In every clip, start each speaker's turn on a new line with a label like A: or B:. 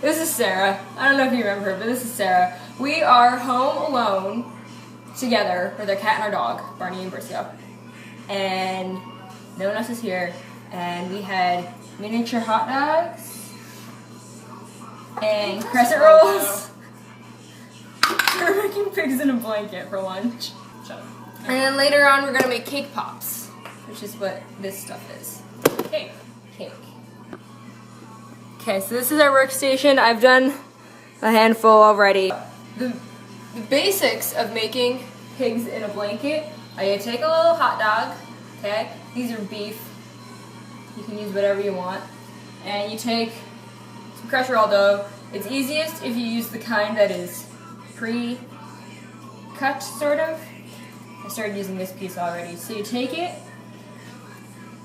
A: This is Sarah. I don't know if you remember her, but this is Sarah. We are home alone together with our cat and our dog, Barney and Briscoe. And no one else is here. And we had miniature hot dogs and crescent rolls. We're making pigs in a blanket for lunch. And then later on we're gonna make cake pops, which is what this stuff is. Cake. Okay, so this is our workstation. I've done a handful already. The basics of making pigs in a blanket are you take a little hot dog, okay? These are beef. You can use whatever you want. And you take some crushed roll dough. It's easiest if you use the kind that is pre-cut, sort of. I started using this piece already. So you take it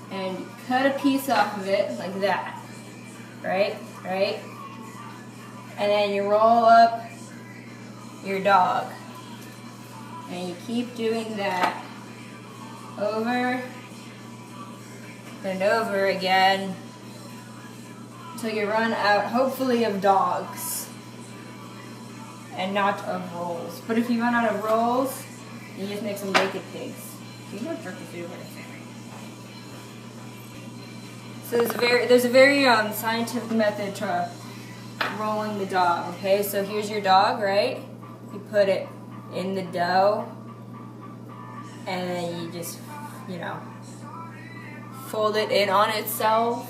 A: and you cut a piece off of it like that. Right? And then you roll up your dog. And you keep doing that over and over again until you run out, hopefully, of dogs and not of rolls. But if you run out of rolls, you just make some naked pigs. You don't jerk the food. So there's a very scientific method to rolling the dog. Okay, so here's your dog, right? You put it in the dough, and then you just, fold it in on itself.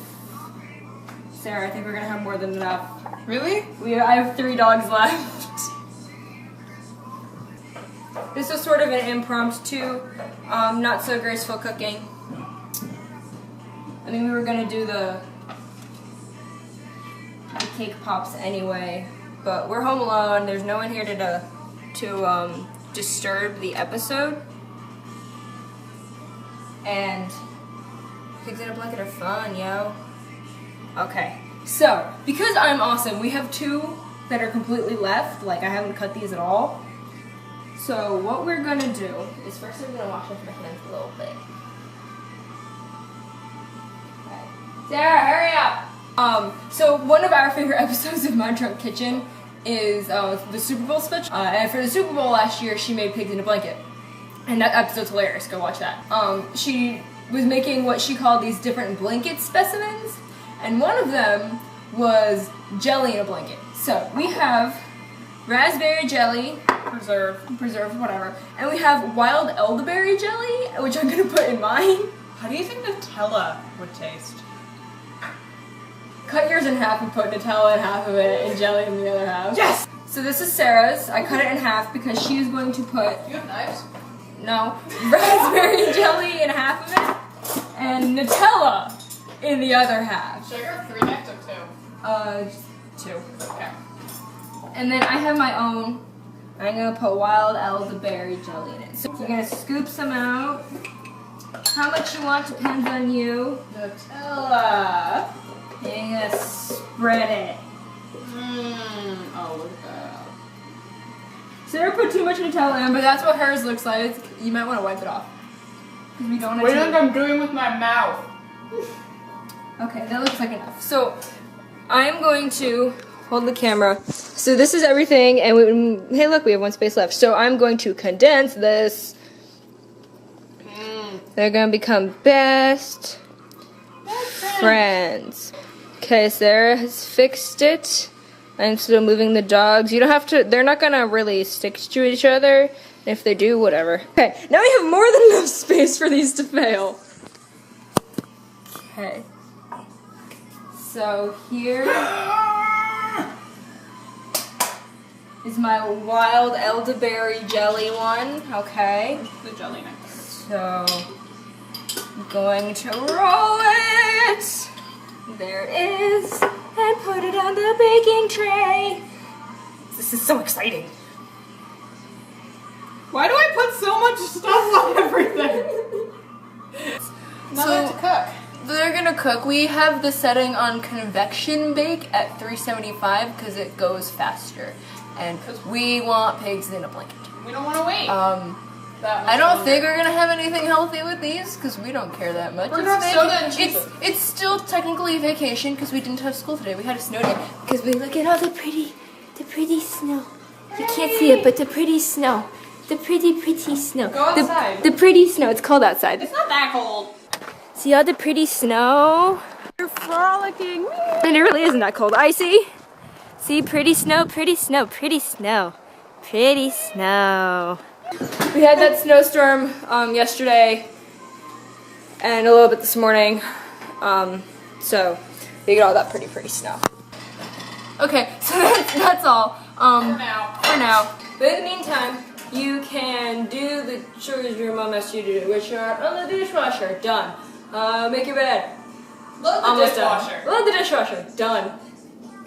A: Sarah, I think we're gonna have more than enough.
B: Really?
A: I have 3 dogs left. This was sort of an impromptu, not so graceful cooking. I mean, we were gonna do the cake pops anyway, but we're home alone. There's no one here to disturb the episode. And pigs in a blanket are fun, yo. Okay, so because I'm awesome, we have 2 that are completely left. Like, I haven't cut these at all. So what we're gonna do is first I'm gonna wash off my hands a little bit. Sarah, hurry up! So one of our favorite episodes of My Drunk Kitchen is the Super Bowl special. And for the Super Bowl last year, she made pigs in a blanket. And that episode's hilarious, go watch that. She was making what she called these different blanket specimens, and one of them was jelly in a blanket. So we have raspberry jelly, preserved, whatever, and we have wild elderberry jelly, which I'm gonna put in mine.
B: How do you think Nutella would taste?
A: Cut yours in half and put Nutella in half of it and jelly in the other half.
B: Yes!
A: So this is Sarah's. I cut it in half because she's going to put...
B: Do you have knives?
A: No. Raspberry jelly in half of it and Nutella in the other half.
B: Should I grab 3 knives or 2?
A: Just 2.
B: Okay.
A: And then I have my own. I'm going to put wild elderberry jelly in it. So you're going to scoop some out. How much you want depends on you.
B: Nutella.
A: You're going to spread it.
B: Oh, look at that.
A: Sarah put too much Nutella in, but that's what hers looks like. You might want to wipe it off. Because we don't
B: What do you think I'm doing with my mouth?
A: Okay, that looks like enough. So, I'm going to hold the camera. So this is everything, and hey look, we have 1 space left. So I'm going to condense this. They're going to become best friends. Okay, Sarah has fixed it. I'm still moving the dogs. You don't have to, they're not gonna really stick to each other. If they do, whatever. Okay, now we have more than enough space for these to fail. Okay. So here is my wild elderberry jelly one. Okay.
B: The jelly next.
A: So I'm going to roll it. There it is. And put it on the baking tray. This is so exciting.
B: Why do I put so much stuff on everything? Now they have to cook.
A: They're gonna cook. We have the setting on convection bake at 375 because it goes faster. And we want pigs in a blanket.
B: We don't want to wait. that much.
A: I don't think we're gonna have anything healthy with these because we don't care that much.
B: We're not so that
A: It's still technically vacation because we didn't have school today. We had a snow day because we look at all the pretty snow. You can't see it, but the pretty snow, the pretty snow.
B: Go outside.
A: The pretty snow. It's cold outside.
B: It's not that cold.
A: See all the pretty snow?
B: You're frolicking.
A: And it really isn't that cold. Icy. See, pretty snow, pretty snow, pretty snow, pretty snow. We had that snowstorm yesterday and a little bit this morning. So you get all that pretty snow. Okay, so that's all.
B: For now.
A: But in the meantime, you can do the chores your mom asked you to do, which are on the dishwasher. Done. Make your bed.
B: Load the
A: Almost
B: dishwasher.
A: done. Load the dishwasher. Done.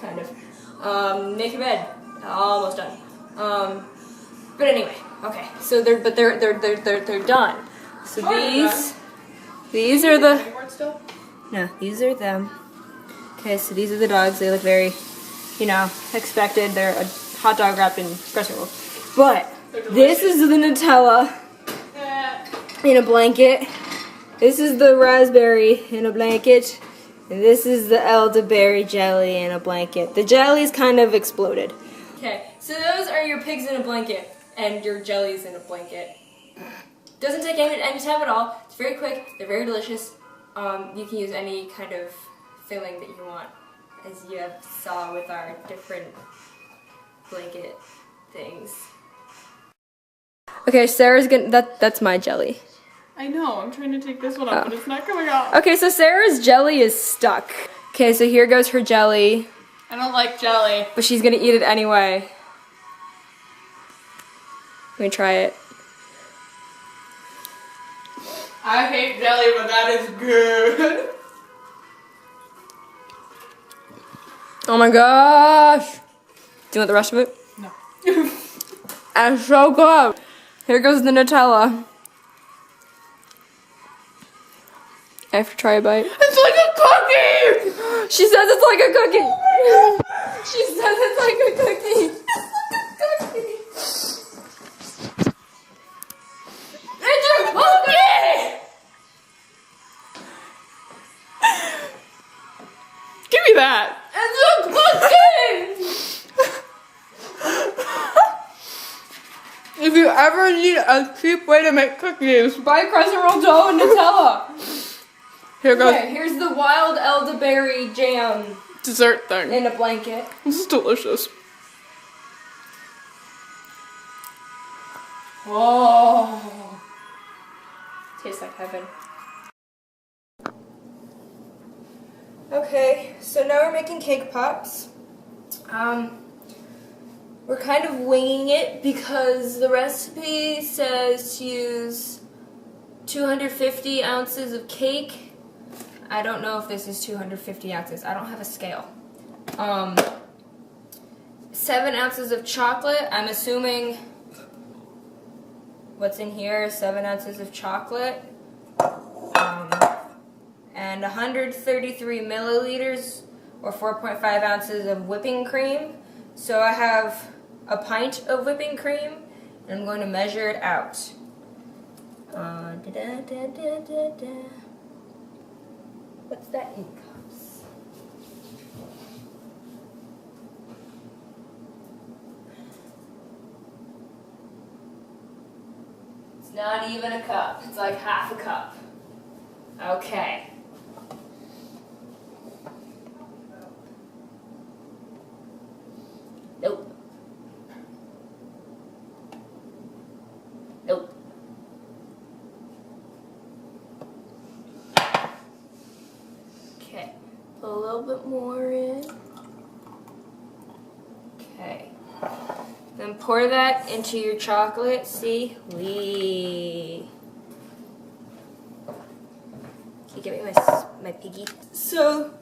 A: Kind of. Make your bed. Almost done. But anyway, okay. So they're done. So these are the.
B: Any more still?
A: No, these are them. Okay, so these are the dogs. They look very, expected. They're a hot dog wrapped in Graceful. But this is the Nutella in a blanket. This is the raspberry in a blanket. And this is the elderberry jelly in a blanket. The jelly's kind of exploded. Okay, so those are your pigs in a blanket and your jellies in a blanket. Doesn't take any time at all. It's very quick. They're very delicious. You can use any kind of filling that you want, as you saw with our different blanket things. Okay, Sarah's gonna. That's my jelly.
B: I know. I'm trying to take this one off, but it's not coming off.
A: Okay, so Sarah's jelly is stuck. Okay, so here goes her jelly.
B: I don't like jelly.
A: But she's gonna eat it anyway. Let me try it.
B: I hate jelly, but that is good.
A: Oh my gosh! Do you want the rest of it?
B: No.
A: It's so good. Here goes the Nutella. I have to try a bite.
B: It's like a cookie!
A: She says it's like a cookie.
B: Oh my God.
A: She says it's like a cookie. It's a cookie!
B: Give me that.
A: It's a cookie!
B: If you ever need a cheap way to make cookies,
A: Buy crescent roll dough and Nutella.
B: here goes
A: Okay, here's the wild elderberry jam
B: dessert thing.
A: in a blanket.
B: This is delicious.
A: Whoa. Tastes like heaven. Okay, so now we're making cake pops. We're kind of winging it because the recipe says to use 250 ounces of cake. I don't know if this is 250 ounces. I don't have a scale. 7 ounces of chocolate. I'm assuming what's in here is 7 ounces of chocolate. And 133 milliliters or 4.5 ounces of whipping cream. So I have a pint of whipping cream and I'm going to measure it out. What's that in cups? It's not even a cup. It's like half a cup. Okay. Nope. Nope. Okay. Put a little bit more in. Okay. Then pour that into your chocolate. See? Wee. Can you give me my piggy? So,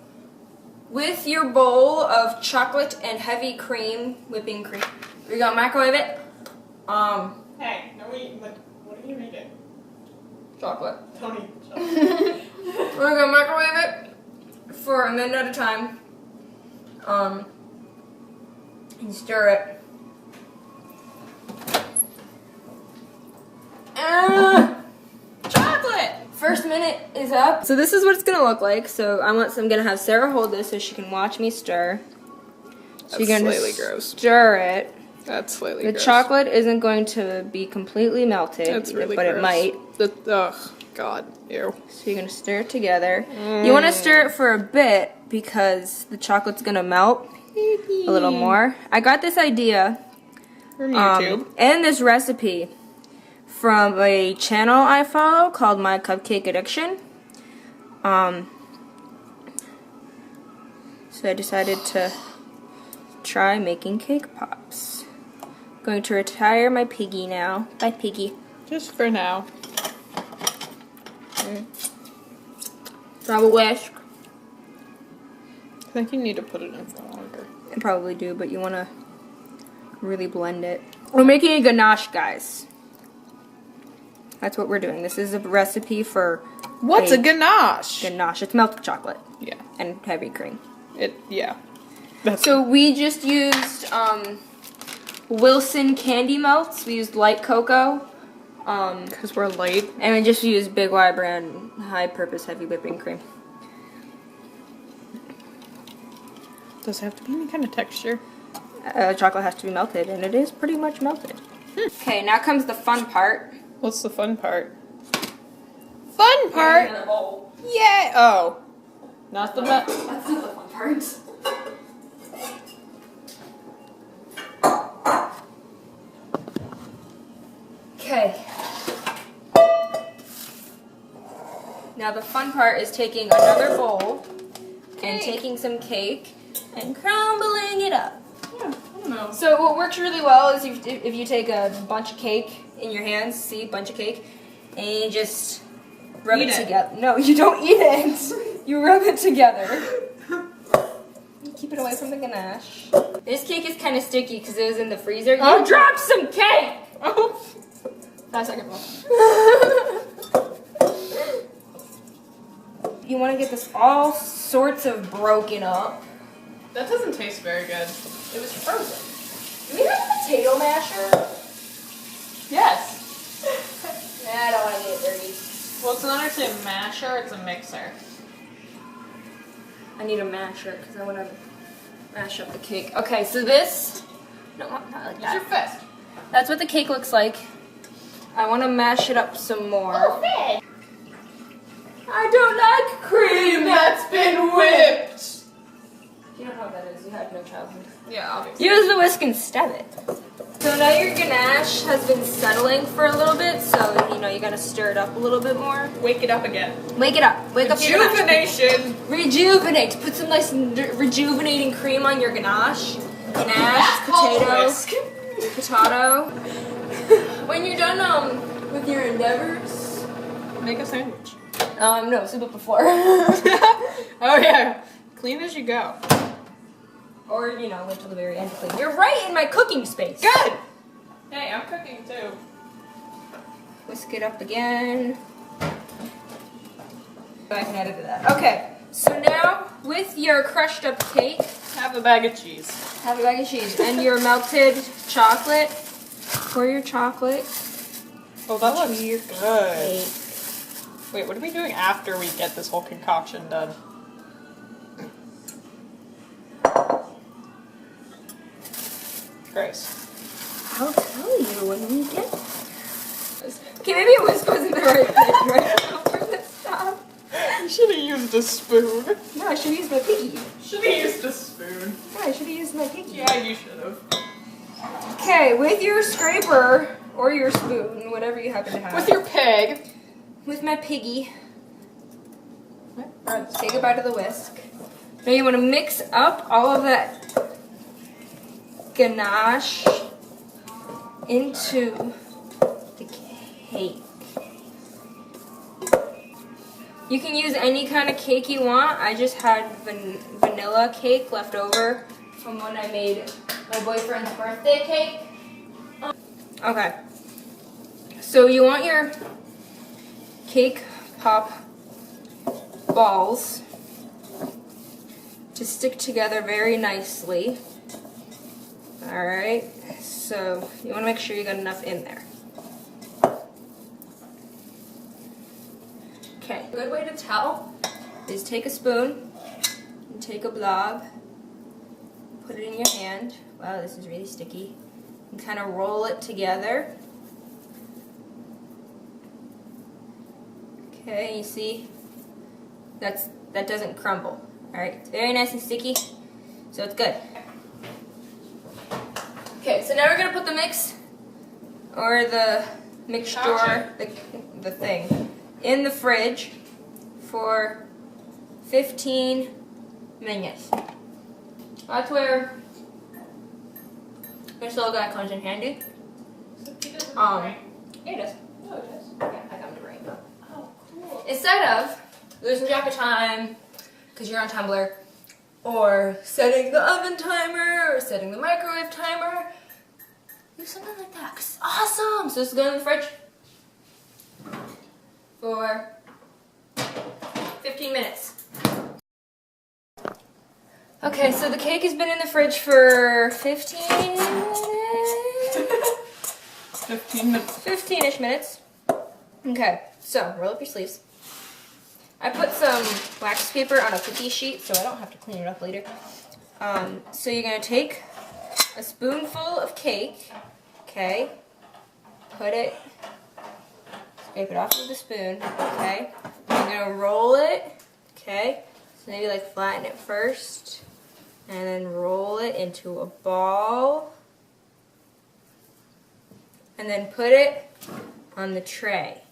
A: with your bowl of chocolate and heavy cream, whipping cream, we're gonna microwave it.
B: Hey, no eating. What are you eating?
A: Chocolate.
B: Don't eat chocolate.
A: We're gonna microwave it for a minute at a time. And stir it.
B: Chocolate!
A: First minute is up. So this is what it's gonna look like. So I'm gonna have Sarah hold this so she can watch me stir. So
B: That's
A: you're gonna
B: slightly gross.
A: stir it.
B: That's slightly
A: The
B: gross.
A: chocolate isn't going to be completely melted,
B: That's really
A: but
B: gross.
A: it might.
B: Ugh, God, ew.
A: So you're gonna stir it together. You wanna stir it for a bit because the chocolate's gonna melt a little more. I got this idea
B: From YouTube.
A: and this recipe from a channel I follow called My Cupcake Addiction. So I decided to try making cake pops. Going to retire my piggy now. Bye, piggy.
B: Just for now.
A: Grab a whisk.
B: I think you need to put it in for longer.
A: I probably do, but you want to really blend it. We're making a ganache, guys. That's what we're doing. This is a recipe for
B: What's a ganache?
A: ganache. It's melted chocolate
B: Yeah.
A: and heavy cream.
B: Yeah. That's
A: So we just used Wilson candy melts. We used light cocoa.
B: because we're late.
A: And we just used Big Y brand high purpose heavy whipping cream.
B: Does it have to be any kind of texture?
A: Chocolate has to be melted, and it is pretty much melted. Okay, now comes the fun part.
B: What's the fun part? Fun part? Yeah. Oh. Not the
A: That's not the fun part. Okay. Now the fun part is taking another bowl and taking some cake and crumbling it up.
B: Yeah, I don't know.
A: So what works really well is if you take a bunch of cake in your hands, see, bunch of cake, and you just rub
B: Eat
A: it
B: it.
A: together. No, you don't eat it. You rub it together. Keep it away from the ganache. This cake is kind of sticky because it was in the freezer.
B: Oh.
A: You dropped some cake!
B: Oh.
A: 5 second rule. You want to get this all sorts of broken up.
B: That doesn't taste very good.
A: It was frozen. Do we have a potato masher?
B: Yes.
A: Nah, I don't want to get it dirty.
B: Well, it's not actually a masher, it's a mixer.
A: I need a masher because I want to mash up the cake. Okay, so this... No, not like
B: Use
A: that.
B: your fist.
A: That's what the cake looks like. I want to mash it up some more.
B: Oh,
A: I don't like cream
B: that's been whipped.
A: You don't know what that is. You had no childhood.
B: Yeah, obviously.
A: Use the whisk and stab it. So now your ganache has been settling for a little bit, so you gotta stir it up a little bit more.
B: Wake it up again.
A: Wake it up. Wake up your ganache.
B: Rejuvenation.
A: Rejuvenate. Put some nice rejuvenating cream on your ganache. Ganache, potato,
B: Whisk.
A: potato. When you're done with your endeavors,
B: Make a sandwich.
A: no, sip it before.
B: Oh yeah. Clean as you go.
A: Or, wait till the very end to clean. You're right in my cooking space.
B: Good. Hey, I'm cooking too.
A: Whisk it up again. I can edit that. Okay, so now with your crushed up cake,
B: Have a bag of cheese.
A: have a bag of cheese, and your melted chocolate. Pour your chocolate.
B: Oh, that looks
A: Your
B: good.
A: cake.
B: Wait, what are we doing after we get this whole concoction done? Grace.
A: I'll tell you when we get this. Okay, maybe a whisk wasn't the right thing right now for this stuff.
B: You should have used a spoon.
A: No, I should have used my piggy.
B: Should have used a spoon.
A: No, I should have used my piggy.
B: Yeah, you should have.
A: Okay, with your scraper or your spoon, whatever you happen to have.
B: With your pig.
A: With my piggy. Alright, take a bite of the whisk. Now you want to mix up all of that ganache into the cake. You can use any kind of cake you want. I just had vanilla cake left over from when I made my boyfriend's birthday cake. Okay. So you want your cake pop balls to stick together very nicely. Alright, so you want to make sure you got enough in there. good way to tell is take a spoon and take a blob, put it in your hand. Wow, this is really sticky. And kind of roll it together. Okay, you see? That doesn't crumble. Alright, it's very nice and sticky, so it's good. Okay, so now we're going to put the mix, or the mixture, the thing, in the fridge for 15 minutes. That's where this little guy comes in handy. Yeah, it does.
C: Oh, it does.
A: Yeah, I got him to bring it.
C: Oh, cool.
A: Instead of losing track of time because you're on Tumblr, or setting the oven timer, or setting the microwave timer, use something like that, 'cause it's awesome. So this is going in the fridge for 15 minutes. Okay, so the cake has been in the fridge for 15 minutes.
B: 15 minutes.
A: 15-ish minutes. Okay, so roll up your sleeves. I put some wax paper on a cookie sheet so I don't have to clean it up later. So you're going to take a spoonful of cake, okay, put it, scrape it off with the spoon, okay, you're going to roll it, okay, so maybe like flatten it first, and then roll it into a ball, and then put it on the tray.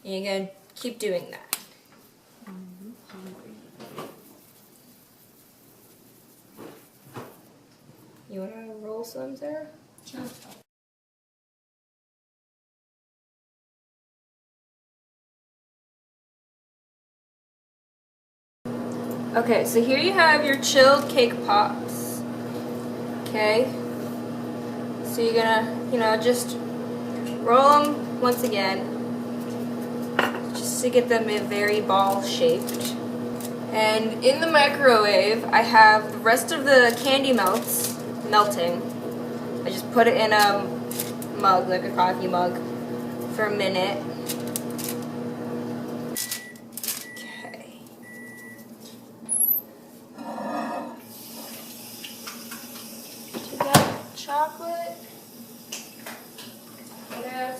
A: You're going to keep doing that. You want to roll some, Sarah?
C: Sure.
A: Okay, so here you have your chilled cake pops. Okay? So you're gonna, just roll them once again. Just to get them very ball shaped. And in the microwave, I have the rest of the candy melting. I just put it in a mug, like a coffee mug, for a minute. Okay. Take out chocolate. Put it.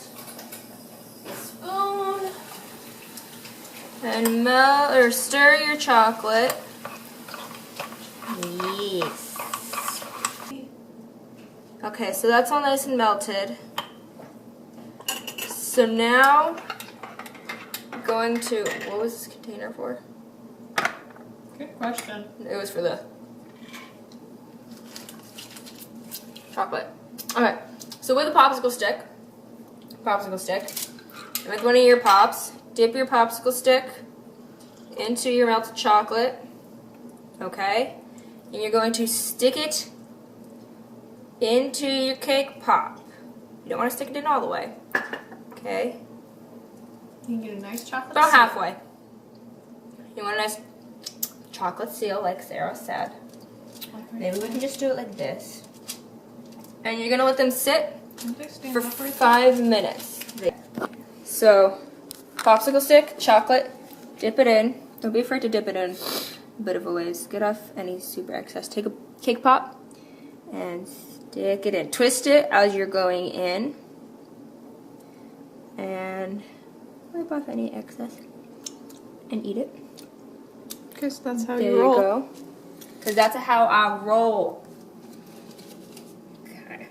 A: Spoon. And stir your chocolate. Yes. Okay, so that's all nice and melted. So now, I'm going to, what was this container for?
B: Good question.
A: It was for the chocolate. Okay, so with a popsicle stick, and with one of your pops, dip your popsicle stick into your melted chocolate, okay? And you're going to stick it into your cake pop. You don't want to stick it in all the way, okay?
B: You can get a nice chocolate
A: About
B: seal.
A: halfway. You want a nice chocolate seal, like Sarah said. Maybe we can just do it like this. And you're going to let them sit for 5 minutes. So, popsicle stick, chocolate, dip it in. Don't be afraid to dip it in a bit of a ways. Get off any super excess. Take a cake pop and stick it in. Twist it as you're going in. And wipe off any excess. And eat it.
B: Because that's how
A: There
B: you roll.
A: you go. Because that's how I roll. Okay.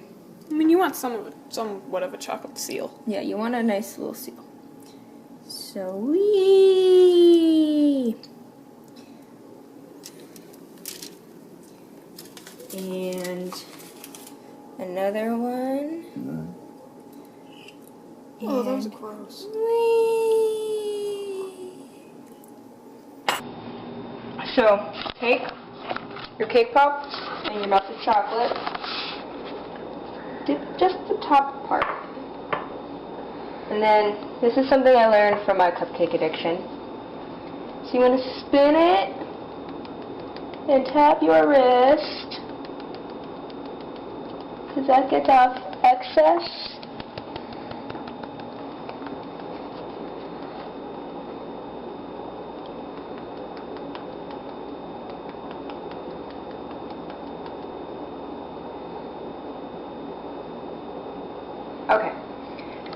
B: I mean, you want somewhat of a chocolate seal.
A: Yeah, you want a nice little seal. So and another one.
B: Oh, that was gross.
A: So, take your cake pop and your melted chocolate. Dip just the top part. And then, this is something I learned from my cupcake addiction. So you want to spin it and tap your wrist, because that gets off excess.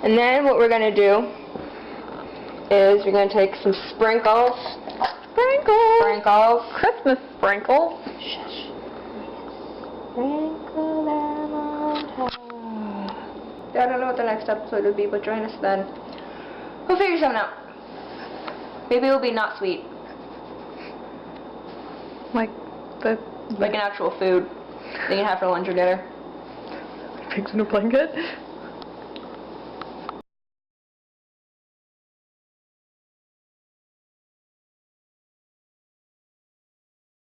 A: And then what we're gonna do is we're gonna take some sprinkles. Sprinkles.
B: Christmas sprinkles.
A: Shush. Sprinkle them on top. I don't know what the next episode would be, but join us then. We'll figure something out. Maybe it'll be not sweet.
B: Like
A: an actual food that you can have for lunch or dinner.
B: pigs in a blanket.